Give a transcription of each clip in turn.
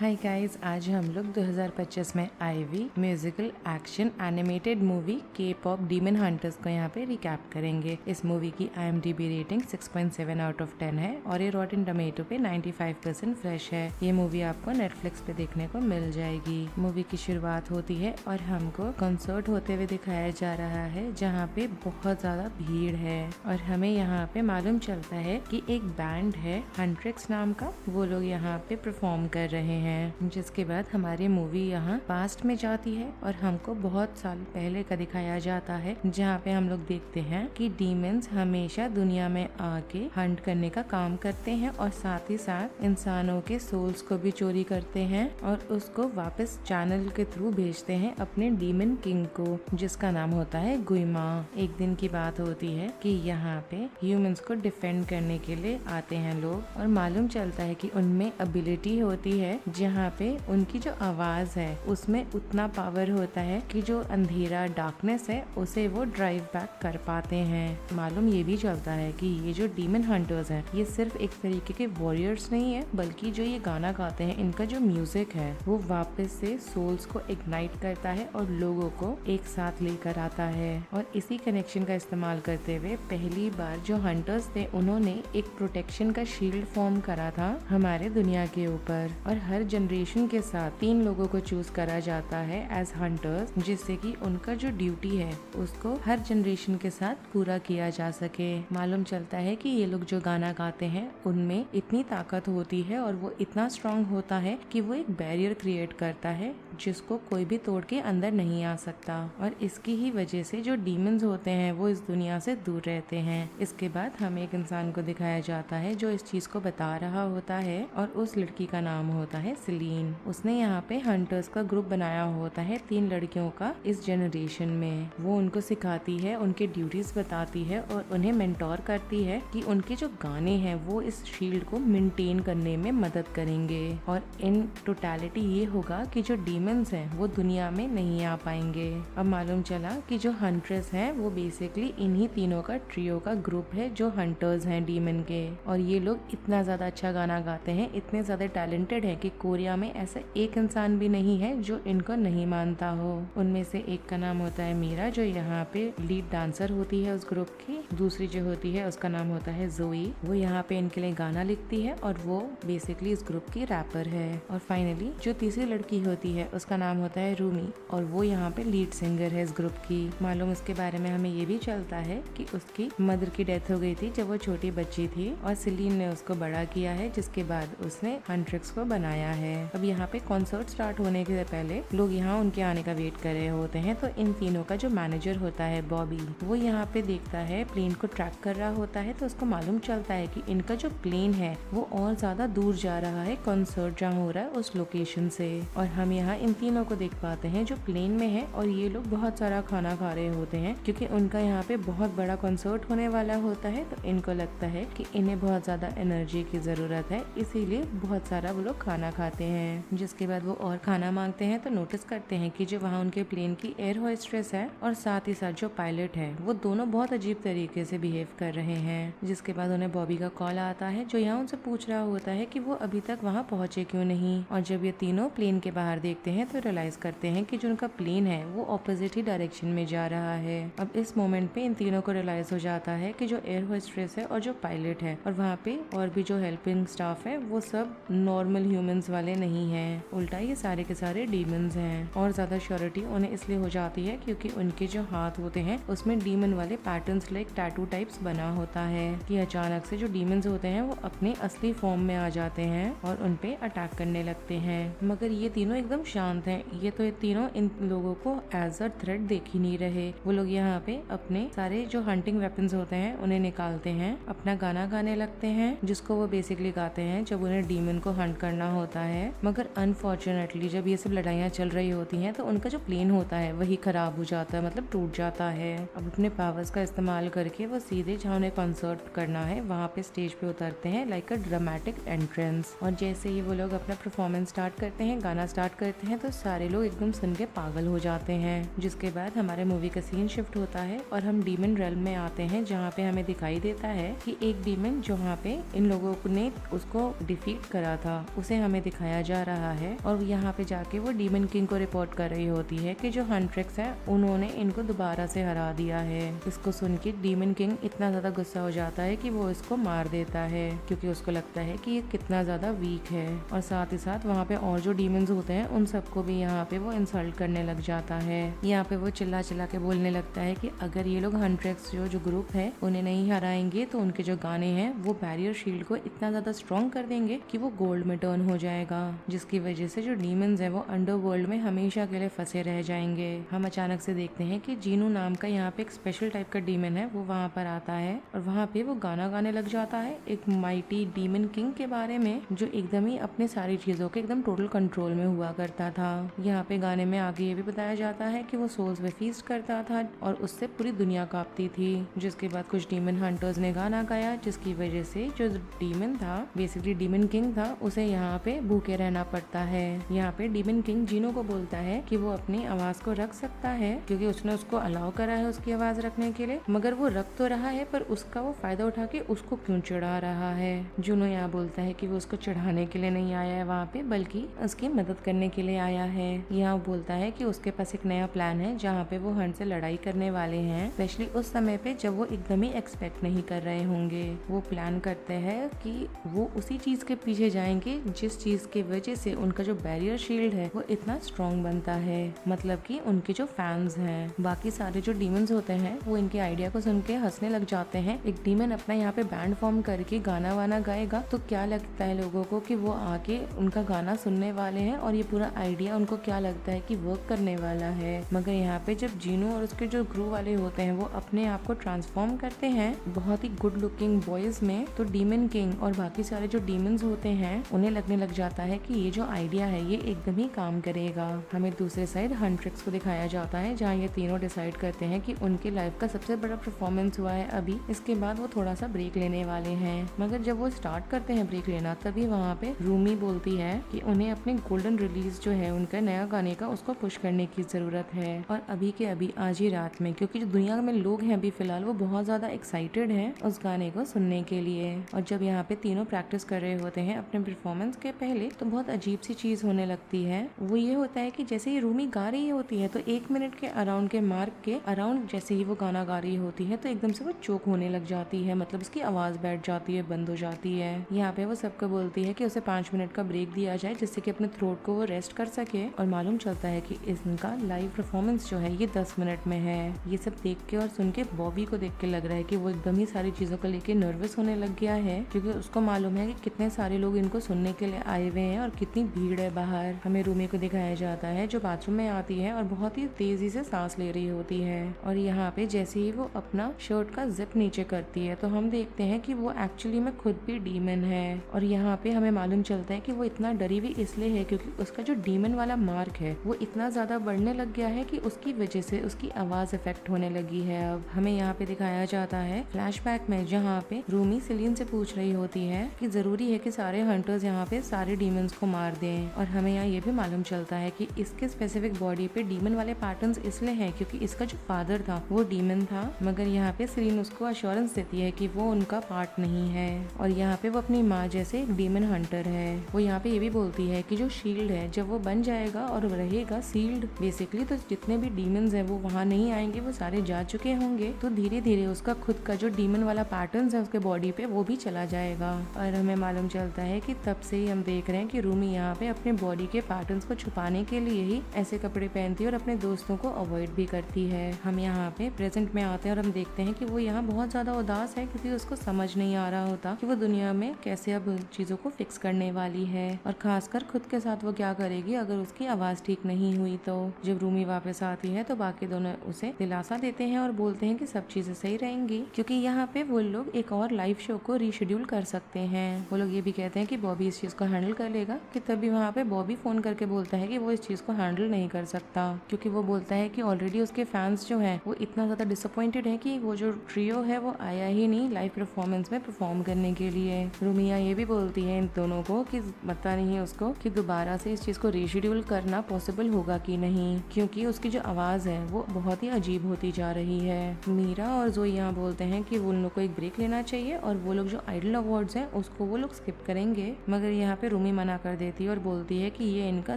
Hi guys, आज हम लोग 2025 में आई हुई म्यूजिकल एक्शन एनिमेटेड मूवी के पॉप डीमन हंटर्स को यहाँ पे रिकैप करेंगे। इस मूवी की IMDb रेटिंग 6.7 आउट ऑफ 10 है और ये रॉटेन टमेटो पे 95% फ्रेश है। ये मूवी आपको नेटफ्लिक्स पे देखने को मिल जाएगी। मूवी की शुरुआत होती है और हमको कंसर्ट होते हुए दिखाया जा रहा है जहाँ पे बहुत ज्यादा भीड़ है और हमें यहाँ पे मालूम चलता है कि एक बैंड है हंट्रिक्स नाम का, वो लोग यहाँ पे परफॉर्म कर रहे हैं। जिसके बाद हमारी मूवी यहाँ पास्ट में जाती है और हमको बहुत साल पहले का दिखाया जाता है जहाँ पे हम लोग देखते हैं कि डीमंस हमेशा दुनिया में आके हंट करने का काम करते हैं और साथ ही साथ इंसानों के सोल्स को भी चोरी करते हैं और उसको वापस चैनल के थ्रू भेजते हैं अपने डीमन किंग को, जिसका नाम होता है गुइमा। एक दिन की बात होती है कि यहाँ पे ह्यूमंस को डिफेंड करने के लिए आते हैं लोग और मालूम चलता है कि उनमें एबिलिटी होती है जहाँ पे उनकी जो आवाज है उसमें उतना पावर होता है कि जो अंधेरा डार्कनेस है उसे वो ड्राइव बैक कर पाते हैं। मालूम ये भी चलता है कि ये जो डीमन हंटर्स हैं ये सिर्फ एक तरीके के वॉरियर्स नहीं है, बल्कि जो ये गाना गाते हैं इनका जो म्यूजिक है वो वापस से सोल्स को इग्नाइट करता है और लोगों को एक साथ लेकर आता है। और इसी कनेक्शन का इस्तेमाल करते हुए पहली बार जो हंटर्स थे उन्होंने एक प्रोटेक्शन का शील्ड फॉर्म करा था हमारे दुनिया के ऊपर और हर जनरेशन के साथ 3 लोगों को चूज करा जाता है एज हंटर्स, जिससे कि उनका जो ड्यूटी है उसको हर जनरेशन के साथ पूरा किया जा सके। मालूम चलता है कि ये लोग जो गाना गाते हैं उनमें इतनी ताकत होती है और वो इतना स्ट्रांग होता है कि वो एक बैरियर क्रिएट करता है जिसको कोई भी तोड़ के अंदर नहीं आ सकता और इसकी ही वजह से जो डीमंस होते हैं वो इस दुनिया से दूर रहते हैं। इसके बाद हमें एक इंसान को दिखाया जाता है जो इस चीज को बता रहा होता है और उस लड़की का नाम होता है सेलिन। उसने यहाँ पे हंटर्स का ग्रुप बनाया होता है 3 लड़कियों का इस जनरेशन में। वो उनको सिखाती है, उनके ड्यूटीज बताती है और उन्हें मेंटोर करती है कि उनके जो गाने हैं वो इस शील्ड को मेंटेन करने में मदद करेंगे और इन टोटलिटी ये होगा कि जो डीमंस हैं वो दुनिया में नहीं आ पाएंगे। अब मालूम चला कि जो हंट्रेस हैं वो बेसिकली इन्हीं तीनों का ट्रियो का ग्रुप है जो हंटर्स हैं डीमन के, और ये लोग इतना ज्यादा अच्छा गाना गाते हैं, इतने ज्यादा टैलेंटेड है कि कोरिया में ऐसा एक इंसान भी नहीं है जो इनको नहीं मानता हो। उनमें से एक का नाम होता है मीरा जो यहाँ पे लीड डांसर होती है उस ग्रुप की। दूसरी जो होती है उसका नाम होता है जोई, वो यहाँ पे इनके लिए गाना लिखती है और वो बेसिकली इस ग्रुप की रैपर है। और फाइनली जो तीसरी लड़की होती है उसका नाम होता है रूमी और वो यहाँ पे लीड सिंगर है इस ग्रुप की। मालूम इसके बारे में हमें ये भी चलता है कि उसकी मदर की डेथ हो गई थी जब वो छोटी बच्ची थी और सेलिन ने उसको बड़ा किया है, जिसके बाद उसने हंट्रिक्स को बनाया है। अब यहाँ पे कॉन्सर्ट स्टार्ट होने के पहले लोग यहाँ उनके आने का वेट कर रहे होते हैं, तो इन तीनों का जो मैनेजर होता है बॉबी, वो यहाँ पे देखता है प्लेन को ट्रैक कर रहा होता है, तो उसको मालूम चलता है कि इनका जो प्लेन है वो और ज्यादा दूर जा रहा है कॉन्सर्ट जहाँ हो रहा है उस लोकेशन से। और हम यहाँ इन तीनों को देख पाते हैं जो प्लेन में है और ये लोग बहुत सारा खाना खा रहे होते हैं क्योंकि उनका यहाँ पे बहुत बड़ा कॉन्सर्ट होने वाला होता है, तो इनको लगता है कि इन्हें बहुत ज्यादा एनर्जी की जरूरत है, इसीलिए बहुत सारा वो लोग खाना खाते हैं। जिसके बाद वो और खाना मांगते हैं तो नोटिस करते हैं कि जो वहाँ उनके प्लेन की एयर होस्टेस है और साथ ही साथ जो पायलट है वो दोनों बहुत अजीब तरीके से बिहेव कर रहे हैं। जिसके बाद उन्हें बॉबी का कॉल आता है जो यहाँ उनसे पूछ रहा होता है कि वो अभी तक वहाँ पहुँचे क्यों नहीं। और जब ये तीनों प्लेन के बाहर देखते हैं तो रियलाइज करते हैं कि जो उनका प्लेन है वो ऑपोजिट ही डायरेक्शन में जा रहा है। अब इस मोमेंट पे इन तीनों को रियलाइज हो जाता है कि जो एयर होस्टेस है और जो पायलट है और वहाँ पे और भी जो हेल्पिंग स्टाफ है वो सब नॉर्मल ह्यूमंस वाले नहीं है, उल्टा ये सारे के सारे डीमंस हैं। और ज्यादा श्योरिटी उन्हें इसलिए हो जाती है क्योंकि उनके जो हाथ होते हैं उसमें डीमन वाले पैटर्न्स लाइक टैटू टाइप्स बना होता है कि अचानक से जो डीमंस होते हैं वो अपने असली फॉर्म में आ जाते हैं और उन पे अटैक करने लगते हैं। मगर ये तीनों एकदम शांत हैं, ये तो ये तीनों इन लोगों को एज अ थ्रेट देख ही नहीं रहे। वो लोग यहाँ पे अपने सारे जो हंटिंग वेपन्स होते हैं उन्हें निकालते हैं, अपना गाना गाने लगते हैं जिसको वो बेसिकली गाते हैं जब उन्हें डीमन को हंट करना होता है। मगर अनफॉर्चुनेटली जब ये सब लड़ाइयाँ चल रही होती हैं तो उनका जो प्लेन होता है वही खराब हो जाता है, मतलब टूट जाता है। अब अपने पावर्स का इस्तेमाल करके वो सीधे जहाँ उन्हें कंसर्ट करना है वहाँ पे स्टेज पे उतरते हैं लाइक अ ड्रामेटिक एंट्रेंस। और जैसे ही वो लोग अपना परफॉर्मेंस स्टार्ट करते हैं, गाना स्टार्ट करते हैं, तो सारे लोग एकदम सुन के पागल हो जाते हैं। जिसके बाद हमारे मूवी का सीन शिफ्ट होता है और हम डीमन रेल्म में आते हैं जहाँ पे हमें दिखाई देता है कि एक डीमन जहाँ पे इन लोगों ने उसको डिफीट करा था उसे हमें दिखाया जा रहा है और यहाँ पे जाके वो डीमन किंग को रिपोर्ट कर रही होती है कि जो हंट्रिक्स है उन्होंने इनको दोबारा से हरा दिया है। इसको सुन के डीमन किंग इतना ज्यादा गुस्सा हो जाता है कि वो इसको मार देता है, क्योंकि उसको लगता है कि ये कितना ज्यादा वीक है। और साथ ही साथ वहाँ पे और जो डीमंस होते हैं उन सबको भी यहाँ पे वो इंसल्ट करने लग जाता है। यहाँ पे वो चिल्ला चिल्ला के बोलने लगता है कि अगर ये लोग हंट्रिक्स जो ग्रुप है उन्हें नहीं हराएंगे तो उनके जो गाने हैं वो बैरियर शील्ड को इतना ज्यादा स्ट्रॉन्ग कर देंगे कि वो गोल्ड में टर्न हो जाएगा, जिसकी वजह से जो डीमंस है वो अंडरवर्ल्ड में हमेशा के लिए फंसे रह जाएंगे। हम अचानक से देखते हैं कि जीनू नाम का यहाँ पे एक स्पेशल टाइप का डीमन है वो वहाँ पर आता है और वहाँ पे वो गाना गाने लग जाता है एक माइटी डीमन किंग के बारे में, जो एकदम ही अपने सारी चीजों के एकदम टोटल कंट्रोल में हुआ करता था। यहाँ पे गाने में आगे ये भी बताया जाता है कि वो सोल्स पे फीस्ट करता था और उससे पूरी दुनिया कांपती थी। जिसके बाद कुछ डीमन हंटर्स ने गाना गाया, जिसकी वजह से जो डीमन था, बेसिकली डीमन किंग था, उसे यहाँ पे भूखे रहना पड़ता है। यहाँ पे डीमन किंग जीनो को बोलता है कि वो अपनी आवाज को रख सकता है क्योंकि उसने उसको अलाउ करा है उसकी आवाज रखने के लिए, मगर वो रख तो रहा है पर उसका वो फायदा उठा के उसको क्यों चढ़ा रहा है। जुनो यहाँ बोलता है कि वो उसको चढ़ाने के लिए नहीं आया है वहाँ पे, बल्कि उसकी मदद करने के लिए आया है। यहाँ बोलता है कि उसके पास एक नया प्लान है जहाँ पे वो हंट से लड़ाई करने वाले हैं, स्पेशली उस समय पे जब वो एकदम ही एक्सपेक्ट नहीं कर रहे होंगे। वो प्लान करते हैं कि वो उसी चीज के पीछे जाएंगे जिस चीज की वजह से उनका जो बैरियर शील्ड है वो इतना स्ट्रॉन्ग बनता है, मतलब कि उनके जो फैंस हैं। बाकी सारे जो डीमंस होते हैं वो इनके आइडिया को सुन के हंसने लग जाते हैं। एक डीमन अपना यहाँ पे बैंड फॉर्म करके गाना वाना गाएगा तो क्या लगता है लोगों को कि वो आके उनका गाना सुनने वाले हैं और ये पूरा आइडिया उनको क्या लगता है कि वर्क करने वाला है। मगर यहाँ पे जब जीनू और उसके जो ग्रू वाले होते हैं वो अपने आप को ट्रांसफॉर्म करते हैं बहुत ही गुड लुकिंग बॉयज में, तो डीमन किंग और बाकी सारे जो डीमंस होते हैं उन्हें लगने लग जाता है कि ये जो आइडिया है ये एकदम ही काम करेगा। हमें दूसरे साइड हंट्रिक्स को दिखाया जाता है जहाँ ये तीनों डिसाइड करते हैं कि उनके लाइफ का सबसे बड़ा परफॉर्मेंस हुआ है अभी, इसके बाद वो थोड़ा सा ब्रेक लेने वाले हैं। मगर जब वो स्टार्ट करते हैं ब्रेक लेना तभी वहाँ पे रूमी बोलती है कि उन्हें अपने गोल्डन रिलीज जो है उनका नया गाने का उसको पुश करने की जरूरत है और अभी के अभी आज ही रात में, क्योंकि जो दुनिया में लोग हैं अभी फिलहाल वो बहुत ज्यादा एक्साइटेड हैं उस गाने को सुनने के लिए। और जब यहाँ पे तीनों प्रैक्टिस कर रहे होते हैं अपने परफॉर्मेंस के पहले तो बहुत अजीब सी चीज होने लगती है। वो ये होता है कि जैसे ही रूमी गा रही होती है तो 1 मिनट के अराउंड के मार्क के अराउंड जैसे ही वो गाना गा रही होती है तो एकदम से वो चोक होने लग जाती है, मतलब उसकी आवाज बैठ जाती है, बंद हो जाती है। यहाँ पे वो सबको बोलती है कि उसे 5 मिनट का ब्रेक दिया जाए जिससे कि अपने थ्रोट को वो रेस्ट कर सके। और मालूम चलता है कि इनका लाइव परफॉर्मेंस जो है ये 10 मिनट में है। ये सब देख के और सुन के बॉबी को देख के लग रहा है कि वो एकदम ही सारी चीजों को लेके नर्वस होने लग गया है, क्योंकि उसको मालूम है कि कितने सारे लोग इनको सुनने के लिए आए हुए हैं और कितनी भीड़ है बाहर। हमें रूमी को दिखाया जाता है जो बाथरूम में आती है और बहुत ही तेजी से सांस ले रही होती है और यहाँ पे जैसे ही वो अपना शर्ट का जिप नीचे करती है तो हम देखते हैं कि वो एक्चुअली में खुद भी डीमन है। और यहाँ पे हमें मालूम चलता है कि वो इतना डरी हुई इसलिए है क्योंकि उसका जो डीमन वाला मार्क है वो इतना ज्यादा बढ़ने लग गया है कि उसकी वजह से उसकी आवाज इफेक्ट होने लगी है। अब हमें यहाँ पे दिखाया जाता है फ्लैशबैक में जहाँ पे रूमी सेलिन से पूछ रही होती है कि जरूरी है कि सारे हंटर्स यहाँ पे सारे डीमंस को मार दें। और हमें यहाँ ये भी मालूम चलता है कि इसके स्पेसिफिक बॉडी पे डीमन वाले पैटर्न्स इसलिए हैं क्योंकि इसका जो फादर था वो डीमन था, मगर यहाँ पे सेलिन उसको अश्योरेंस देती है कि वो उनका पार्ट नहीं है और यहाँ पे वो अपनी माँ जैसे एक डीमन हंटर है। वो यहाँ पे ये भी बोलती है कि जो शील्ड है जब वो बन जाएगा और रहेगा सील्ड बेसिकली तो जितने भी डीमंस है वो वहाँ नहीं आएंगे, वो सारे जा चुके होंगे, तो धीरे धीरे उसका खुद का जो डीमन वाला पैटर्न्स है उसके बॉडी पे वो भी चला जाएगा। और हमें मालूम चलता है कि तब से ही हम देख रहे हैं कि रूमी यहाँ पे अपने बॉडी के पैटर्न्स को छुपाने के लिए ही ऐसे कपड़े पहनती है और अपने दोस्तों को अवॉइड भी करती है। हम यहाँ पे प्रेजेंट में आते हैं और हम देखते हैं कि वो यहाँ बहुत ज्यादा उदास है क्योंकि उसको समझ नहीं आ रहा होता कि वो दुनिया में कैसे अब चीजों को फिक्स करने वाली है और खासकर खुद के साथ वो क्या करेगी अगर उसकी आवाज ठीक नहीं हुई। तो जब रूमी वापस आती है तो बाकी दोनों उसे दिलासा देते हैं और बोलते हैं कि सब चीजें सही रहेंगी क्योंकि यहाँ पे वो लोग एक और लाइव शो को रीशेड्यूल कर सकते हैं। वो लोग ये भी कहते हैं कि बॉबी इस चीज को हैंडल कर लेगा कि तभी वहाँ पे बॉबी फोन करके बोलता है कि वो इस चीज को हैंडल नहीं कर सकता क्योंकि वो बोलता है कि ऑलरेडी उसके फैंस जो हैं वो इतना ज्यादा डिसअपॉइंटेड है कि वो जो ट्रियो है वो आया ही नहीं लाइव परफॉर्मेंस में परफॉर्म करने के लिए। रूमिया ये भी बोलती है इन दोनों को कि पता नहीं है उसको कि दोबारा से इस चीज को रीशेड्यूल करना पॉसिबल होगा कि नहीं, क्योंकि उसकी जो आवाज है वो बहुत ही अजीब होती जा रही है। मीरा और जोई यहाँ बोलते हैं कि उन लोग को एक ब्रेक लेना चाहिए और वो लोग जो आइडल अवार्ड्स हैं उसको वो लोग स्किप करेंगे, मगर यहाँ पे रूमी मना कर देती है और बोलती है कि ये इनका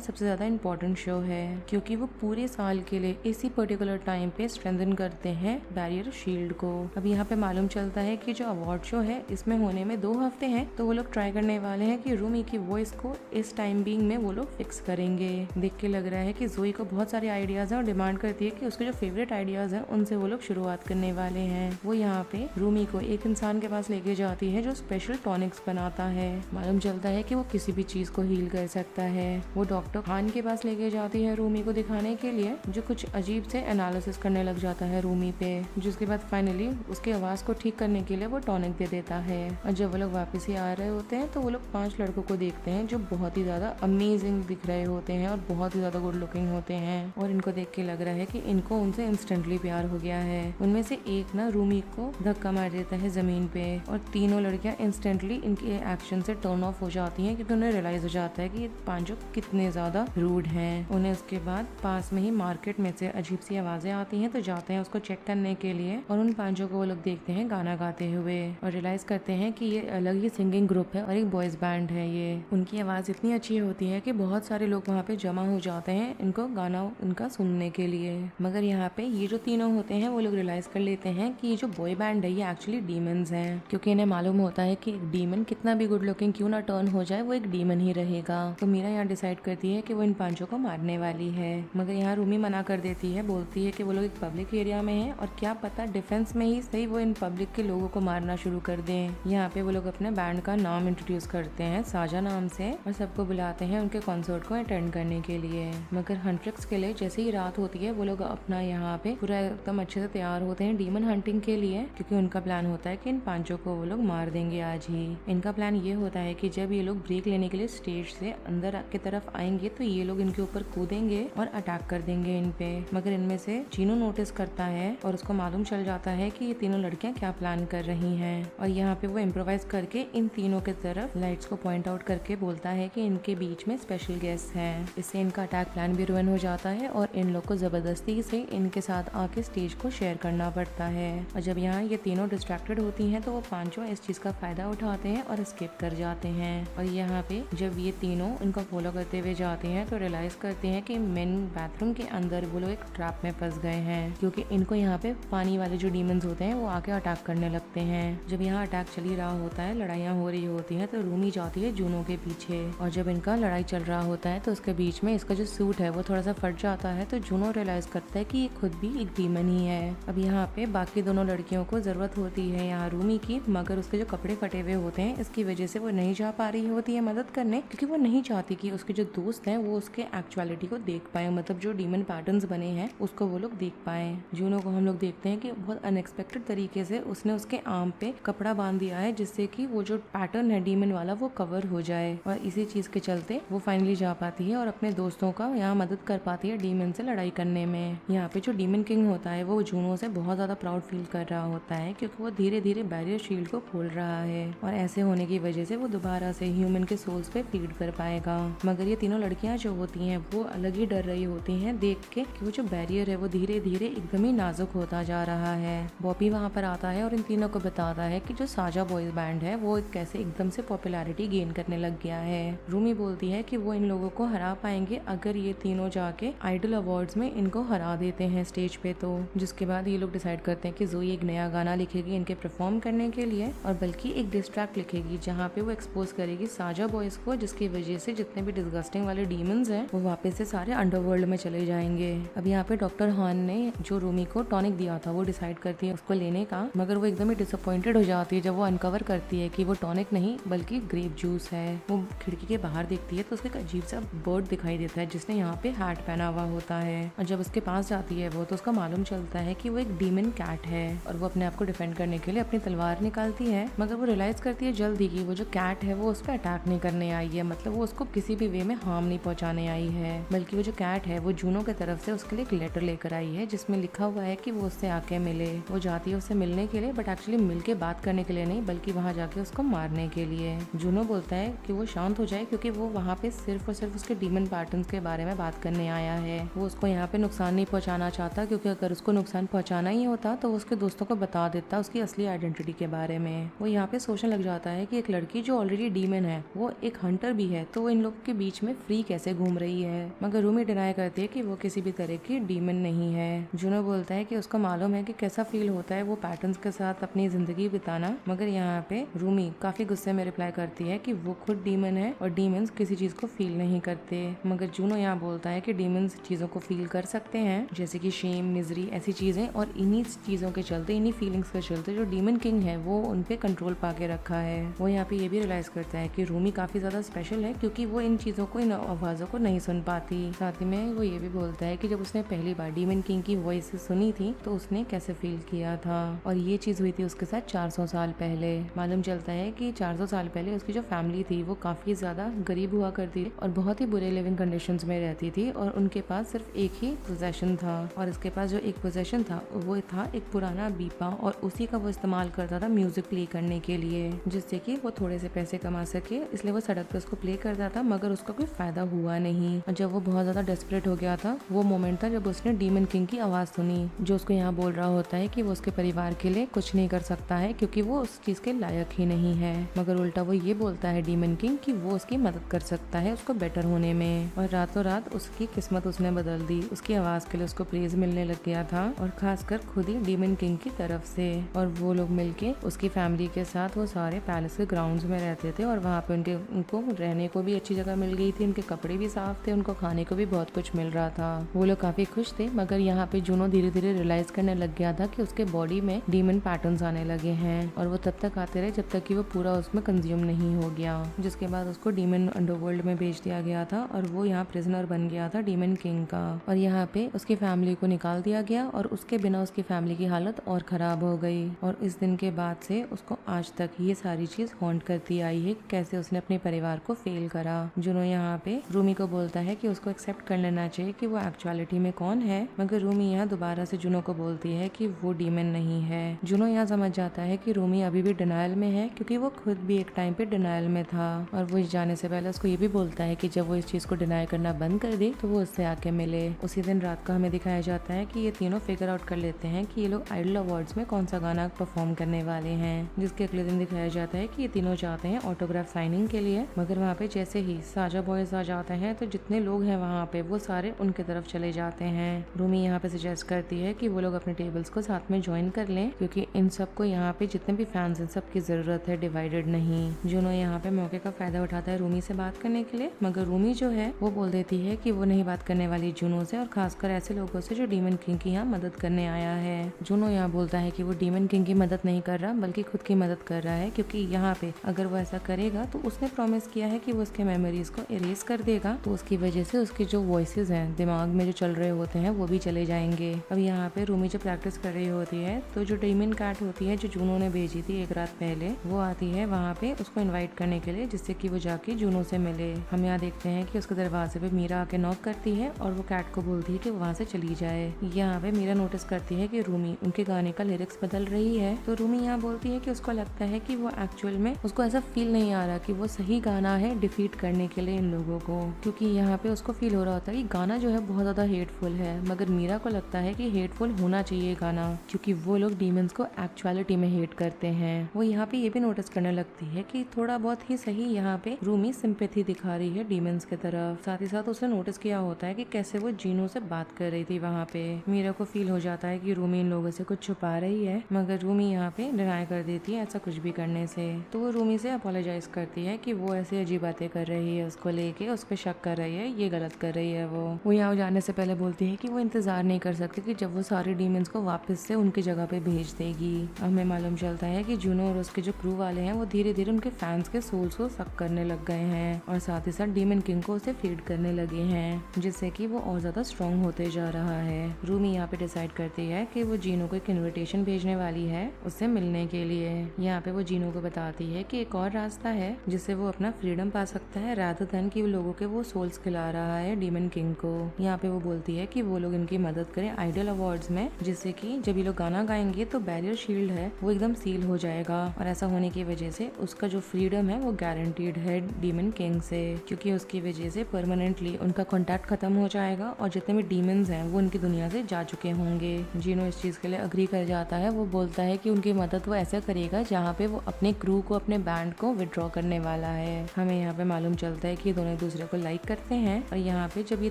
सबसे ज्यादा इम्पोर्टेंट शो है, क्योंकि वो पूरे साल के लिए इसी पर्टिकुलर टाइम पे स्ट्रेंथन करते हैं बैरियर शील्ड को। अब यहाँ पे मालूम चलता है कि जो अवार्ड शो है इसमें होने में 2 हफ्ते हैं, तो वो लोग ट्राई करने वाले हैं कि रूमी की वॉइस को इस टाइम बीइंग में वो लोग फिक्स करेंगे। देख के लग रहा है कि जोई को बहुत सारे आइडियाज हैं और डिमांड करती है कि उसके जो फेवरेट आइडियाज हैं उनसे वो लोग शुरुआत करने वाले हैं। वो यहाँ पे रूमी को एक इंसान के पास लेके जाती है जो स्पेशल टॉनिक्स बनाता है। मालूम चलता है कि वो किसी भी चीज को हील कर सकता है। वो डॉक्टर खान के पास लेके जाती है रूमी को दिखाने के लिए, जो कुछ अजीब से एनालिसिस करने लग जाता है रूमी पे, जिसके बाद फाइनली उसकी आवाज को ठीक करने के लिए वो टॉनिक दे देता है। और जब वो लोग वापस ही आ रहे होते हैं तो वो लोग 5 लड़कों को देखते हैं जो बहुत ही ज्यादा अमेजिंग दिख रहे होते हैं और बहुत ही ज्यादा गुड लुकिंग होते हैं, और इनको देख के लग रहा है कि इनको उनसे इंस्टेंटली प्यार हो गया है। उनमें से एक ना रूमी को धक्का मार देता है जमीन पे, और तीनों लड़कियां इंस्टेंटली इनके एक्शन से टर्न ऑफ हो जाती हैं, क्योंकि उन्हें रियलाइज हो जाता है कि ये पांचों कितने ज्यादा रूड हैं। उन्हें उसके बाद पास में ही मार्केट में से अजीब सी आवाजें आती हैं, तो जाते हैं उसको चेक करने के लिए, और उन पांचों को वो लोग देखते हैं गाना गाते हुए और रियलाइज करते हैं कि ये अलग ही सिंगिंग ग्रुप है और एक बॉयज बैंड है। ये उनकी आवाज इतनी अच्छी होती है कि बहुत सारे लोग वहाँ पे जमा हो जाते हैं इनको गाना उनका सुनने के लिए। मगर यहाँ पे ये जो तीनों होते हैं वो लोग रियलाइज कर लेते हैं कि ये जो बॉय बैंड है ये एक्चुअली डीमंस हैं, क्योंकि इन्हें मालूम होता है कि एक डीमन कितना भी गुड लुकिंग क्यों ना टर्न हो जाए वो एक डीमन ही रहेगा। तो मीरा यहाँ डिसाइड करती है कि वो इन पांचों को मारने वाली है, मगर यहाँ रूमी मना कर देती है, बोलती है कि वो लोग एक पब्लिक एरिया में है और क्या पता डिफेंस में ही सही वो इन पब्लिक के लोगों को मारना शुरू कर दें। यहाँ पे वो लोग अपने बैंड का नाम इंट्रोड्यूस करते हैं साजा नाम से, और सबको बुलाते हैं उनके कॉन्सर्ट को अटेंड करने के लिए। मगर हंट्रिक्स के लिए जैसे ही रात होती है वो लोग अपना यहाँ पे पूरा एकदम अच्छे से तैयार होते हैं डीमन हंटिंग के लिए, क्योंकि उनका प्लान होता है कि इन पांचों को वो लोग मार देंगे आज ही। इनका प्लान ये होता है कि जब ये लोग ब्रेक लेने के लिए स्टेज से अंदर की तरफ आएंगे तो ये लोग इनके ऊपर कूदेंगे और अटैक कर देंगे इन पे। मगर इनमें से चीनू नोटिस करता है और उसको मालूम चल जाता है कि ये तीनों लड़कियां क्या प्लान कर रही हैं, और यहाँ पे वो इम्प्रोवाइज करके इन तीनों के तरफ लाइट्स को पॉइंट आउट करके बोलता है कि इनके बीच में स्पेशल गेस्ट हैं। इससे इनका अटैक प्लान भी रुइन हो जाता है और इन लोग को जबरदस्ती से इनके साथ आके स्टेज को शेयर करना पड़ता है। और जब यहाँ ये तीनों डिस्ट्रैक्टेड होती हैं तो वो पांचों इस चीज का फायदा उठाते हैं और स्किप कर जाते हैं। और यहाँ पे जब ये तीनों इनको फॉलो करते हुए जाते हैं तो रियलाइज करते हैं कि मेन बाथरूम के अंदर वो लोग एक ट्रैप में फंस गए हैं, क्योंकि इनको यहाँ पे पानी वाले जो डीमंस होते हैं वो आके अटैक करने लगते हैं। जब यहाँ अटैक चल ही रहा होता है, लड़ाइयाँ हो रही होती हैं, तो रूमी जाती है जूनो के पीछे, और जब इनका लड़ाई चल रहा होता है तो उसके बीच में इसका जो सूट है वो थोड़ा सा फट जाता है, तो जूनो रियलाइज करता है कि ये खुद भी एक डीमन ही है। अब यहाँ पे बाकी दोनों लड़कियों को जरूरत होती है यहाँ रूमी की, मगर उसके जो कपड़े फटे हुए होते हैं इसकी वजह से वो नहीं जा पा रही होती है मदद करने, क्योंकि वो नहीं चाहती कि उसके जो दोस्त हैं वो उसके एक्चुअलिटी को देख पाए, मतलब जो डीमन पैटर्न्स बने हैं उसको वो लोग देख पाए। जूनो को हम लोग देखते हैं कि बहुत अनएक्सपेक्टेड तरीके से उसने उसके आर्म पे कपड़ा बांध दिया है, जिससे कि वो जो पैटर्न है डीमन वाला वो कवर हो जाए, और इसी चीज के चलते वो फाइनली जा पाती है और अपने दोस्तों का यहाँ मदद कर पाती है डीमन से लड़ाई करने में। यहाँ पे जो डीमन किंग होता है वो जूनो से बहुत ज्यादा प्राउड फील कर रहा होता है, क्योंकि वो धीरे धीरे बैरियर शील्ड को खोल रहा है, और ऐसे होने की वजह से वो दोबारा से ह्यूमन के सोल्स पे फीड कर पाएगा। मगर ये तीनों लड़कियां जो होती हैं वो अलग ही डर रही होती हैं देख के कि वो जो बैरियर है वो धीरे धीरे एकदम ही नाजुक होता जा रहा है। बॉबी वहाँ पर आता है और इन तीनों को बताता है कि जो साजा बॉयज बैंड है वो कैसे एकदम से पॉपुलैरिटी गेन करने लग गया है। रूमी बोलती है कि वो इन लोगों को हरा पाएंगे अगर ये तीनों जाके आइडल अवार्ड्स में इनको हरा देते हैं स्टेज पे। तो जिसके बाद ये लोग डिसाइड करते हैं कि जोई एक नया गाना लिखेगी इनके परफॉर्म करने के लिए, और बल्कि एक डिस ट्रैक लिखेगी जहाँ पे वो एक्सपोज करेगी साजा बॉयज को, जिसकी वजह से जितने भी डिस्गस्टिंग वाले डीमंस हैं वो वापस से सारे अंडरवर्ल्ड में चले जाएंगे। अब यहाँ पे डॉक्टर हान ने जो रूमी को टॉनिक दिया था वो डिसाइड करती है उसको लेने का, मगर वो एकदम ही डिसअपॉइंटेड हो जाती है जब वो अनकवर करती है कि वो टॉनिक नहीं बल्कि ग्रेप जूस है। वो खिड़की के बाहर देखती है तो उसको एक अजीब सा बर्ड दिखाई देता है जिसने यहाँ पे हैट पहना हुआ होता है, और जब उसके पास जाती है वो तो उसका मालूम चलता है कि वो एक डीमन कैट है, और वो अपने आप को डिफेंड करने के लिए अपनी तलवार निकालती है। मगर वो रियलाइज करती है जल्दी कि वो जो कैट है वो उस पर अटैक नहीं करने आई है, मतलब वो उसको किसी भी वे में हार्म नहीं पहुंचाने आई है, बल्कि वो जो कैट है वो जूनो की तरफ से उसके लिए एक लेटर लेकर आई है जिसमें लिखा हुआ है कि वो उससे आके मिले। वो जाती है उससे मिलने के लिए, बट एक्चुअली मिल के बात करने के लिए नहीं बल्कि वहाँ जाके उसको मारने के लिए। जूनो बोलता है कि वो शांत हो जाए क्योंकि वो वहाँ पे सिर्फ और सिर्फ उसके डीमन पैटर्न्स के बारे में बात करने आया है। वो उसको यहाँ पे नुकसान नहीं पहुँचाना चाहता, क्योंकि अगर उसको नुकसान पहुँचाना ही होता तो वो उसके दोस्तों को बता देता उसकी असली आइडेंटिटी के बारे में। वो यहाँ पे सोचने लग जाता है कि एक लड़की जो ऑलरेडी डीमन है वो वो एक हंटर भी है तो वो इन लोगों के बीच में फ्री कैसे घूम रही है। मगर रूमी डिनाई करती है कि वो किसी भी तरह की डीमन नहीं है। जुनो बोलता है कि उसको मालूम है कि कैसा फील होता है वो पैटर्न्स के साथ अपनी जिंदगी बिताना। मगर यहाँ पे रूमी काफी गुस्से में रिप्लाई करती है कि वो खुद डीमन है और डीमंस किसी चीज को फील नहीं करते। मगर जुनो यहाँ बोलता है कि डीमंस चीजों को फील कर सकते हैं, जैसे कि शेम, मिजरी, ऐसी चीजें, और इन्हीं चीजों के चलते, इन्हीं फीलिंग्स के चलते जो डीमन किंग है वो उनपे कंट्रोल पाके रखा है। वो यहाँ पे ये भी रियलाइज करता है कि रूमी काफी ज्यादा स्पेशल है क्योंकि वो इन चीजों को, इन आवाजों को नहीं सुन पाती। साथ ही में वो ये भी बोलता है कि जब उसने पहली बार डीमन किंग की वॉइस सुनी थी तो उसने कैसे फील किया था, और ये चीज हुई थी उसके साथ 400 साल पहले। मालूम चलता है कि 400 साल पहले उसकी जो फैमिली थी वो काफी ज्यादा गरीब हुआ करती थी और बहुत ही बुरे लिविंग कंडीशंस में रहती थी, और उनके पास सिर्फ एक ही पोजेशन था, और इसके पास जो एक पोजेशन था वो था एक पुराना बीपा, और उसी का वो इस्तेमाल करता था म्यूजिक प्ले करने के लिए, जिससे कि वो थोड़े से पैसे कमा सके। इसलिए वो सड़क पे उसको प्ले करता था, मगर उसका कोई फायदा हुआ नहीं। और जब वो बहुत ज्यादा डेस्परेट हो गया था, वो मोमेंट था जब उसने डीमन किंग की आवाज सुनी, जो उसको यहाँ बोल रहा होता है कि वो उसके परिवार के लिए कुछ नहीं कर सकता है क्योंकि वो उस चीज के लायक ही नहीं है। मगर उल्टा वो ये बोलता है डीमन किंग कि वो उसकी मदद कर सकता है उसको बेटर होने में, और रातों रात उसकी किस्मत उसने बदल दी। उसकी आवाज के लिए उसको प्रेज मिलने लग गया था, और खासकर खुद ही डीमन किंग की तरफ से। और वो लोग मिलके उसकी फैमिली के साथ वो सारे पैलेस के ग्राउंड्स में रहते थे, और वहाँ पे उनको रहने को भी अच्छी जगह मिल गई थी, उनके कपड़े भी साफ थे, उनको खाने को भी बहुत कुछ मिल रहा था। वो लोग काफी खुश थे। मगर यहाँ पे जुनो धीरे धीरे रियलाइज करने लग गया था कि उसके बॉडी में डीमन पैटर्न्स आने लगे हैं, और वो तब तक आते रहे जब तक कि वो पूरा उसमें कंज्यूम नहीं हो गया, जिसके बाद उसको डीमन अंडरवर्ल्ड में भेज दिया गया था, और वो यहाँ प्रिजनर बन गया था डीमन किंग का। और यहाँ पे उसकी फैमिली को निकाल दिया गया, और उसके बिना उसकी फैमिली की हालत और खराब हो गई। और इस दिन के बाद से उसको आज तक ये सारी चीज हॉन्ट करती आई है, कैसे उसने अपने परिवार को फेल करा। जुनो यहाँ पे रूमी को बोलता है कि उसको एक्सेप्ट कर लेना चाहिए कि वो एक्चुअलिटी में कौन है, मगर रूमी यहाँ दोबारा से जुनो को बोलती है कि वो डीमन नहीं है। जुनो यहाँ समझ जाता है कि रूमी अभी भी डिनायल में है, क्योंकि वो खुद भी एक टाइम पे डिनायल में था, और वो इस जाने से पहले उसको ये भी बोलता है कि जब वो इस चीज को डिनाई करना बंद कर दे तो वो उससे आके मिले। उसी दिन रात का हमें दिखाया जाता है कि ये तीनों फिगर आउट कर लेते हैं कि ये लोग आइडल अवार्ड्स में कौन सा गाना परफॉर्म करने वाले हैं, जिसके अगले दिन दिखाया जाता है कि ये तीनों जाते हैं ऑटोग्राफ साइनिंग के लिए। मगर वहाँ पे जैसे ही साजा बॉयज आ जाते हैं तो जितने लोग हैं वहाँ पे वो सारे उनके तरफ चले जाते हैं। रूमी यहाँ पे सजेस्ट करती है कि वो लोग अपने टेबल्स को साथ में ज्वाइन कर लें, क्योंकि इन सबको यहाँ पे जितने भी फैंस हैं सबकी जरूरत है, डिवाइडेड नहीं। जुनो यहाँ पे मौके का फायदा उठाता है रूमी से बात करने के लिए, मगर रूमी जो है वो बोल देती है कि वो नहीं बात करने वाली जुनो से, और खासकर ऐसे लोगों से जो डीमन किंग की यहाँ मदद करने आया है। जुनो यहाँ बोलता है कि वो डीमन किंग की मदद नहीं कर रहा बल्कि खुद की मदद कर रहा है, क्योंकि यहाँ पे अगर वो ऐसा करेगा तो उसने प्रॉमिस किया है कि वो उसके मेमोरीज को इरेज कर देगा, तो उसकी वजह से उसके जो वॉइसेस हैं दिमाग में जो चल रहे होते हैं वो भी चले जाएंगे। अब यहाँ पे रूमी जो प्रैक्टिस कर रही होती है तो जो डीमन कैट होती है जो जुनो ने भेजी थी एक रात पहले, वो आती है वहाँ पे उसको इन्वाइट करने के लिए, जिससे कि वो जाके जुनो से मिले। हम यहाँ देखते हैं कि उसके दरवाजे पे मीरा आके नॉक करती है और वो कैट को बोलती है कि वो वहाँ से चली जाए। यहाँ पे मीरा नोटिस करती है कि रूमी उनके गाने का लिरिक्स बदल रही है, तो रूमी यहाँ बोलती है कि उसको लगता है कि वो एक्चुअल में उसको ऐसा फील नहीं आ रहा कि वो सही गाना है डिफीट करने के लिए इन लोगों को, क्योंकि यहाँ पे उसको फील हो रहा होता है कि गाना जो है बहुत ज्यादा हेटफुल है। मगर मीरा को लगता है कि हेटफुल होना चाहिए गाना, क्योंकि वो लोग डीमंस को एक्चुअलिटी में हेट करते हैं। वो यहाँ पे ये भी नोटिस करने लगती है कि थोड़ा बहुत ही सही यहाँ पे रूमी सिंपैथी दिखा रही है डीमंस की तरफ। साथ ही साथ उसने नोटिस किया होता है कि कैसे वो जीनो से बात कर रही थी वहाँ पे। मीरा को फील हो जाता है कि रूमी इन लोगों से कुछ छुपा रही है, मगर रूमी यहाँ पे डिनाई कर देती है ऐसा कुछ भी करने से। तो वो रूमी से अपोलोजाइज करती है कि वो ऐसी अजीब बातें कर रही है, उसको लेके उस पर शक कर रही है, ये गलत कर रही है। वो यहाँ जाने से पहले बोलती है कि वो इंतजार नहीं कर सकती कि जब वो सारे डीमंस को वापस से उनकी जगह पे भेज देगी। हमें मालूम चलता है कि जूनो और उसके जो क्रू वाले हैं वो धीरे धीरे उनके फैंस के सोल्स को सक करने लग गए हैं, और साथ ही साथ डीमन किंग को उसे फीड करने लगे हैं, जिससे कि वो और ज्यादा स्ट्रॉन्ग होते जा रहा है। रूमी यहाँ पे डिसाइड करती है कि वो जीनो को एक इन्विटेशन भेजने वाली है उससे मिलने के लिए। यहाँ पे वो जीनो को बताती है कि एक और रास्ता है जिससे वो अपना फ्रीडम पा सकता है, रादर देन कि वो लोगों के वो सोल्स खिला रहा है डीमन किंग को। यहाँ पे वो बोलती है कि वो लोग इनकी मदद करें आइडल अवार्ड्स में, जिससे कि जब ये लोग गाना गाएंगे तो बैरियर शील्ड है वो एकदम सील हो जाएगा, और ऐसा होने की वजह से उसका जो फ्रीडम है वो गारंटीड है डीमन किंग से, क्योंकि उसकी वजह से परमानेंटली उनका कॉन्टैक्ट खत्म हो जाएगा और जितने भी डीमंस हैं वो उनकी दुनिया से जा चुके होंगे। जीनो इस चीज के लिए अग्री कर जाता है। वो बोलता है कि उनकी मदद वो ऐसा करेगा जहाँ पे वो अपने क्रू को, अपने बैंड को विड्रॉ करने वाला वाला है। हमें यहाँ पे मालूम चलता है कि दोनों एक दूसरे को लाइक करते हैं और यहाँ पे जब ये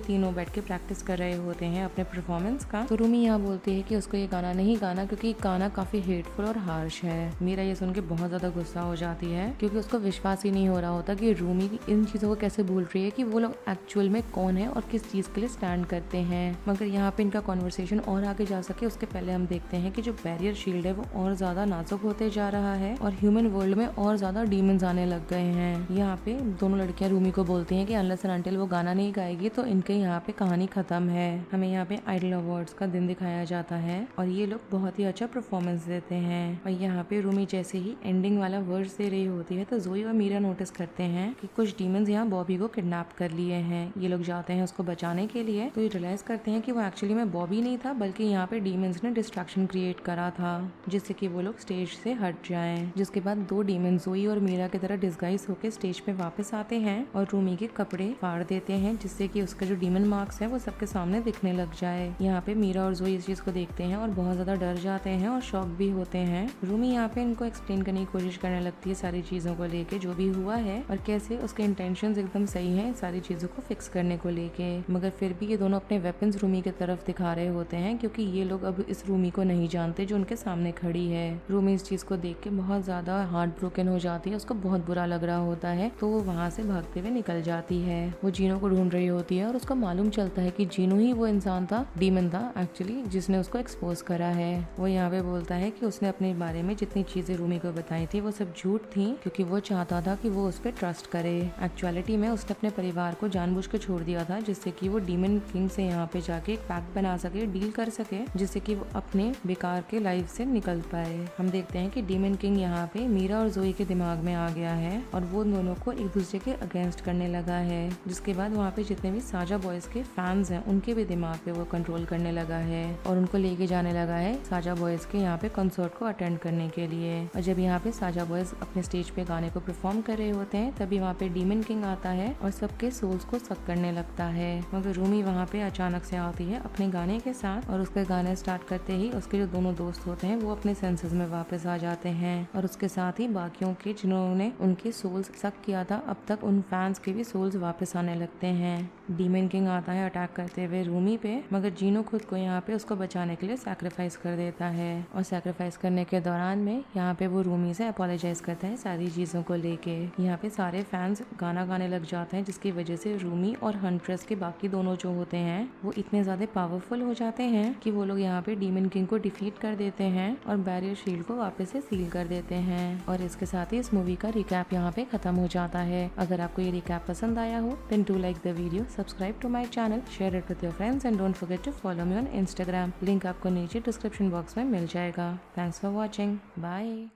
तीनों बैठ के प्रैक्टिस कर रहे होते हैं अपने परफॉर्मेंस का, तो रूमी यहाँ बोलती है कि उसको ये गाना नहीं गाना क्योंकि गाना काफी हेटफुल और हार्श है। मीरा ये सुन के बहुत ज्यादा गुस्सा हो जाती है क्योंकि उसको विश्वास ही नहीं हो रहा होता कि रूमी इन चीजों को कैसे भूल रही है कि वो लोग एक्चुअल में कौन है और किस चीज के लिए स्टैंड करते हैं। मगर यहाँ पे इनका कॉन्वर्सेशन और आगे जा सके उसके पहले हम देखते हैं कि जो बैरियर शील्ड है वो और ज्यादा नाजुक होते जा रहा है और ह्यूमन वर्ल्ड में और ज्यादा डीमंस आने लग गए हैं। यहाँ पे दोनों लड़कियां रूमी को बोलती हैं कि अनलेस एंड अनटिल वो गाना नहीं गाएगी तो इनके यहाँ पे कहानी खत्म है। हमें यहाँ पे आइडल अवार्ड्स का दिन दिखाया जाता है और ये लोग बहुत ही अच्छा परफॉर्मेंस देते हैं। और यहाँ पे रूमी जैसे ही एंडिंग वाला वर्ड्स दे रही होती है तो जोई और मीरा नोटिस करते हैं कि कुछ डीमंस यहाँ बॉबी को किडनैप कर लिए हैं। ये लोग जाते हैं उसको बचाने के लिए तो ये रियलाइज करते हैं कि वो एक्चुअली में बॉबी नहीं था बल्कि यहाँ पे डीमंस ने डिस्ट्रैक्शन क्रिएट करा था जिससे कि वो लोग स्टेज से हट जाएं। जिसके बाद दो डीमंस जोई और मीरा की तरह डिस्गाइज होकर स्टेज पे वापस आते हैं और रूमी के कपड़े फाड़ देते हैं जिससे कि उसका जो डीमन मार्क्स है वो सबके सामने दिखने लग जाए। यहाँ पे मीरा और जोई इस चीज को देखते हैं और बहुत ज्यादा डर जाते हैं और शॉक भी होते हैं। रूमी यहाँ पे इनको एक्सप्लेन करने की कोशिश करने लगती है सारी चीजों को लेके जो भी हुआ है और कैसे उसके इंटेंशंस एकदम सही हैं सारी चीजों को फिक्स करने को लेके। मगर फिर भी ये दोनों अपने वेपन्स रूमी की तरफ दिखा रहे होते हैं क्योंकि ये लोग अब इस रूमी को नहीं जानते जो उनके सामने खड़ी है। रूमी इस चीज को देख के बहुत ज्यादा हार्ट ब्रोकन हो जाती है, उसको बहुत बुरा लग रहा होता है तो वो वहाँ से भागते हुए निकल जाती है। वो जीनो को ढूंढ रही होती है और उसको मालूम चलता है कि जीनो ही वो इंसान था, डीमन था एक्चुअली, जिसने उसको एक्सपोज करा है। वो यहाँ पे बोलता है कि उसने अपने बारे में जितनी चीजें रूमी को बताई थी वो सब झूठ थी क्योंकि वो चाहता था कि वो उस पर ट्रस्ट करे। एक्चुअलिटी में उसने अपने परिवार को जानबूझ के छोड़ दिया था जिससे कि वो डीमन किंग से यहाँ पे जाके एक पैक्ट बना सके, डील कर सके जिससे कि वो अपने बेकार के लाइफ से निकल पाए। हम देखते हैं कि डीमन किंग यहाँ पे मीरा और जोई के दिमाग में आ गया है और वो दोनों को एक दूसरे के अगेंस्ट करने लगा है। जिसके बाद वहाँ पे जितने भी साजा बॉयज के फैंस हैं उनके भी दिमाग पे वो कंट्रोल करने लगा है और उनको लेके जाने लगा है साजा बॉयज के यहाँ पे कंसर्ट को अटेंड करने के लिए। और जब यहाँ पे साजा बॉयज अपने स्टेज पे गाने को परफॉर्म कर रहे होते हैं तभी वहाँ पे डीमन किंग आता है और सबके सोल्स को सक करने लगता है। मगर रूमी वहाँ पे अचानक से आती है अपने गाने के साथ और उसके गाने स्टार्ट करते ही उसके जो दोनों दोस्त होते हैं वो अपने सेंसेस में वापस आ जाते हैं और उसके साथ ही बाकियों के जिन्होंने उनके सोल्स सक किया था अब तक उन फैंस के भी सोल्स वापस आने लगते हैं। डीमन किंग आता है अटैक करते हुए रूमी पे मगर जीनो खुद को यहाँ पे उसको बचाने के लिए सैक्रिफाइस कर देता है और सैक्रिफाइस करने के दौरान में यहाँ पे वो रूमी से अपोलोजाइज करता है सारी चीजों को लेके। यहाँ पे सारे फैंस गाना गाने लग जाते हैं जिसकी वजह से रूमी और हंट्रेस के बाकी दोनों जो होते हैं वो इतने ज्यादा पावरफुल हो जाते हैं कि वो लोग यहाँ पे डीमन किंग को डिफीट कर देते हैं और बैरियर शील्ड को वापस से सील कर देते हैं। और इसके साथ ही इस मूवी का रिकैप यहाँ पे खत्म हो जाता है। अगर आपको ये रिकैप पसंद आया हो then do like the video, subscribe to my channel, share it with your friends and don't forget to follow me on Instagram. Link आपको नीचे डिस्क्रिप्शन बॉक्स में मिल जाएगा। Thanks for watching, bye.